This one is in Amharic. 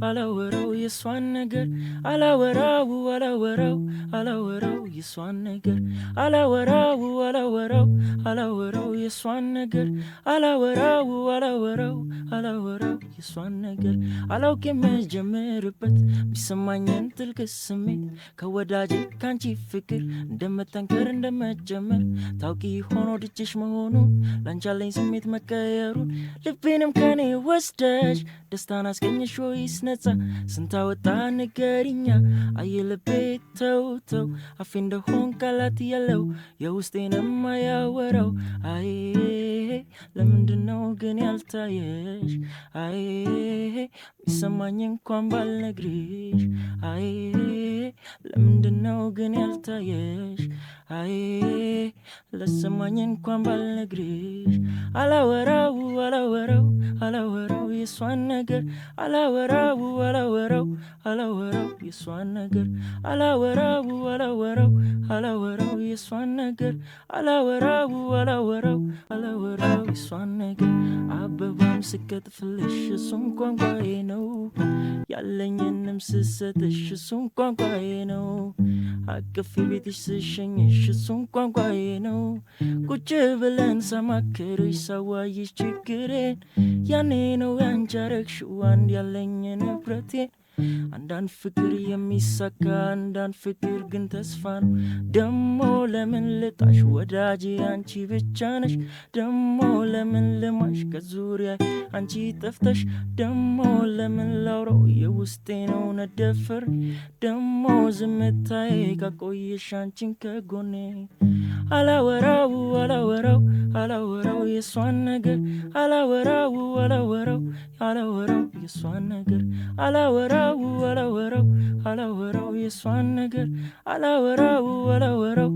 አላወራው የሷን ነገር አላወራው የሷን ነገር አላወራው የሷን ነገር አላወራው የሷን ነገር አላውቅም መጀመርበት ቢሰማኝን ጥልቅ ስሜት ከወዳጄ ካንቺ ፍቅር እንደመጠንከር እንደመጀመር ታውቂ ሆኖ ድጅሽ መሆኑን ላንቻለኝ ስሜት መቀየሩን ልቤንም ከኔ ወስደሽ ደስታን አስገኘሽ ወይስ ነፃ ስንታወጣ ንገሪኛ አየልቤ ተው አፌ እንደሆን ቃላት የለው የውስጤንም አያወራው አይ ለምንድነው ግን ያልታየሽ አይ ቢሰማኝ እንኳን ባልነግርሽ አይ ለምንድነው ግን ያልታየሽ አይ ለሰማኝ እንኳን ባልነግርሽ አላወራው የሷን ነገር አላወራው የሷን ነገር አላወራው የሷን ነገር አላወራው የሷን ነገር አበባም ስቀጥፍልሽ እሱም ቋንቋዬ ነው ያለኝንም ስሰጥሽ እሱም ቋንቋዬ ነው አቅፌ ቤትሽ ስሸኝሽ እሱም ቋንቋዬ ነው ቁጭ ብለን ሳማክርሽ ሳዋይሽ ችግሬን ያኔ ነው ያንቺ አረግሽው አንድ ያለኝ ንብረቴን አንዳንድ ፍቅር የሚሳካ አንዳንድ ፍቅር ግን ተስፋ ነው ደሞ ለምን ልጣሽ ወዳጄ አንቺ ብቻ ነሽ ደሞ ለምን ልማሽ ከዙሪያ አንቺ ጠፍተሽ ደሞ ለምን ላውራው የውስጤ ነው ነደፈር ደሞ ዝምታዬ ካቆየሽ አንቺን ከጎኔ አላወራው የሷን ነገር አላወራው የሷን ነገር አላወራው የሷን ነገር አላወራው